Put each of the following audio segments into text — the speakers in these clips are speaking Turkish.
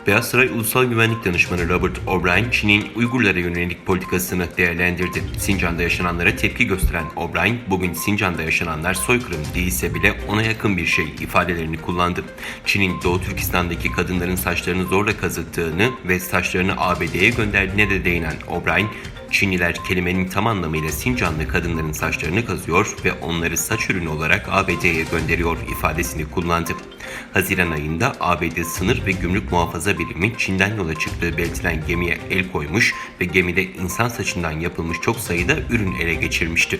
Beyaz Saray Ulusal Güvenlik Danışmanı Robert O'Brien, Çin'in Uygurlara yönelik politikasını değerlendirdi. Sincan'da yaşananlara tepki gösteren O'Brien, bugün Sincan'da yaşananlar soykırım değilse bile ona yakın bir şey ifadelerini kullandı. Çin'in Doğu Türkistan'daki kadınların saçlarını zorla kazıttığını ve saçlarını ABD'ye gönderdiğine de değinen O'Brien, Çinliler kelimenin tam anlamıyla Sincanlı kadınların saçlarını kazıyor ve onları saç ürünü olarak ABD'ye gönderiyor ifadesini kullandı. Haziran ayında ABD Sınır ve Gümrük Muhafaza Birimi Çin'den yola çıktığı belirtilen gemiye el koymuş ve gemide insan saçından yapılmış çok sayıda ürün ele geçirmişti.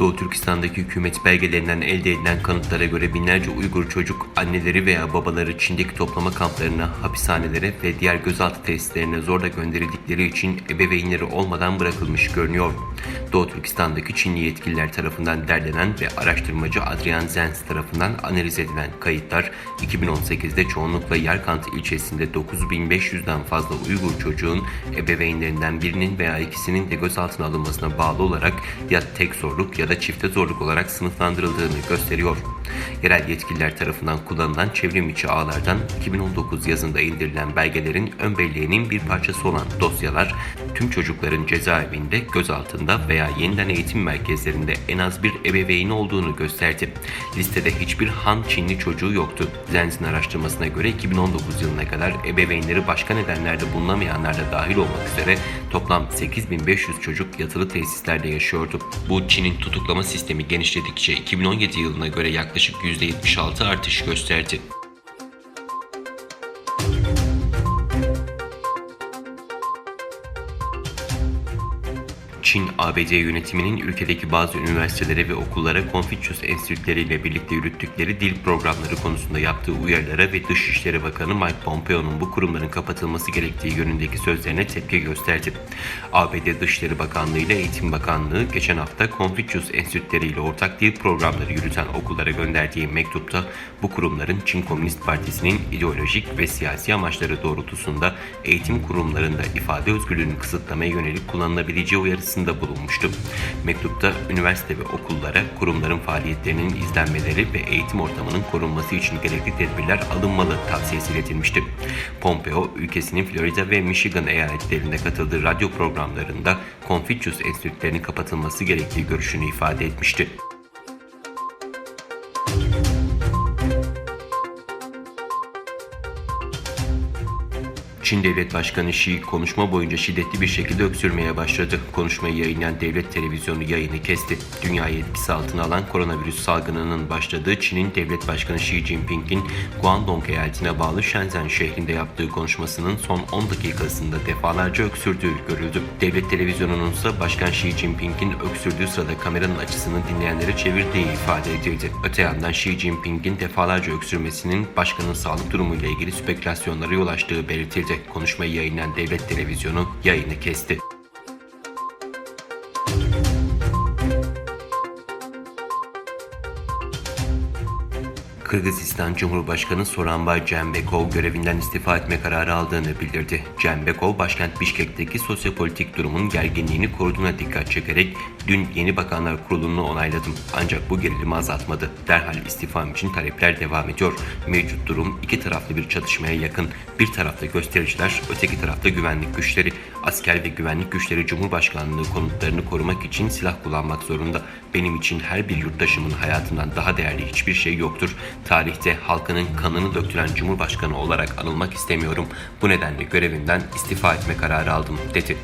Doğu Türkistan'daki hükümet belgelerinden elde edilen kanıtlara göre binlerce Uygur çocuk anneleri veya babaları Çin'deki toplama kamplarına, hapishanelere ve diğer gözaltı tesislerine zorla gönderildikleri için ebeveynleri olmadan bırakılmış görünüyor. Doğu Türkistan'daki Çinli yetkililer tarafından derlenen ve araştırmacı Adrian Zenz tarafından analiz edilen kayıtlar 2018'de çoğunlukla Yarkant ilçesinde 9.500'den fazla Uygur çocuğun ebeveynlerinden birinin veya ikisinin de gözaltına alınmasına bağlı olarak ya tek zorluk ya da çifte zorluk olarak sınıflandırıldığını gösteriyor. Yerel yetkililer tarafından kullanılan çevrim içi ağlardan 2019 yazında indirilen belgelerin ön belleğinin bir parçası olan dosyalar, tüm çocukların cezaevinde, gözaltında veya yeniden eğitim merkezlerinde en az bir ebeveyni olduğunu gösterdi. Listede hiçbir Han Çinli çocuğu yoktu. Zenz'in araştırmasına göre 2019 yılına kadar ebeveynleri başka nedenlerde bulunamayanlar da dahil olmak üzere toplam 8.500 çocuk yatılı tesislerde yaşıyordu. Bu Çin'in tutuklama sistemi genişledikçe 2017 yılına göre yaklaşık %76 artış gösterdi. Çin, ABD yönetiminin ülkedeki bazı üniversitelere ve okullara Konfüçyüs Enstitüleri ile birlikte yürüttükleri dil programları konusunda yaptığı uyarılara ve Dışişleri Bakanı Mike Pompeo'nun bu kurumların kapatılması gerektiği yönündeki sözlerine tepki gösterdi. ABD Dışişleri Bakanlığı ile Eğitim Bakanlığı geçen hafta Konfüçyüs Enstitüleri ile ortak dil programları yürüten okullara gönderdiği mektupta bu kurumların Çin Komünist Partisi'nin ideolojik ve siyasi amaçları doğrultusunda eğitim kurumlarında ifade özgürlüğünü kısıtlamaya yönelik kullanılabileceği uyarısında bulunmuştu. Mektupta üniversite ve okullara kurumların faaliyetlerinin izlenmeleri ve eğitim ortamının korunması için gerekli tedbirler alınmalı tavsiyesi iletilmişti. Pompeo, ülkesinin Florida ve Michigan eyaletlerinde katıldığı radyo programlarında Konfüçyüs enstitülerinin kapatılması gerektiği görüşünü ifade etmişti. Çin Devlet Başkanı Xi konuşma boyunca şiddetli bir şekilde öksürmeye başladı. Konuşmayı yayınlayan devlet televizyonu yayını kesti. Dünyayı etkisi altına alan koronavirüs salgınının başladığı Çin'in Devlet Başkanı Xi Jinping'in Guangdong eyaletine bağlı Shenzhen şehrinde yaptığı konuşmasının son 10 dakikasında defalarca öksürdüğü görüldü. Devlet televizyonunun ise Başkan Xi Jinping'in öksürdüğü sırada kameranın açısını dinleyenlere çevirdiği ifade edildi. Öte yandan Xi Jinping'in defalarca öksürmesinin başkanın sağlık durumuyla ilgili spekülasyonlara yol açtığı belirtildi. Konuşmayı yayınlayan devlet televizyonu yayını kesti. Kırgızistan Cumhurbaşkanı Sooronbay Jeenbekov görevinden istifa etme kararı aldığını bildirdi. Jeenbekov, başkent Bişkek'teki sosyopolitik durumun gerginliğini koruduğuna dikkat çekerek dün yeni bakanlar kurulunu onayladım. Ancak bu gerilimi azaltmadı. Derhal istifam için talepler devam ediyor. Mevcut durum iki taraflı bir çatışmaya yakın. Bir tarafta göstericiler, öteki tarafta güvenlik güçleri. Asker ve güvenlik güçleri Cumhurbaşkanlığı konutlarını korumak için silah kullanmak zorunda. Benim için her bir yurttaşımın hayatından daha değerli hiçbir şey yoktur. Tarihte halkının kanını döktüren Cumhurbaşkanı olarak anılmak istemiyorum. Bu nedenle görevimden istifa etme kararı aldım, dedi.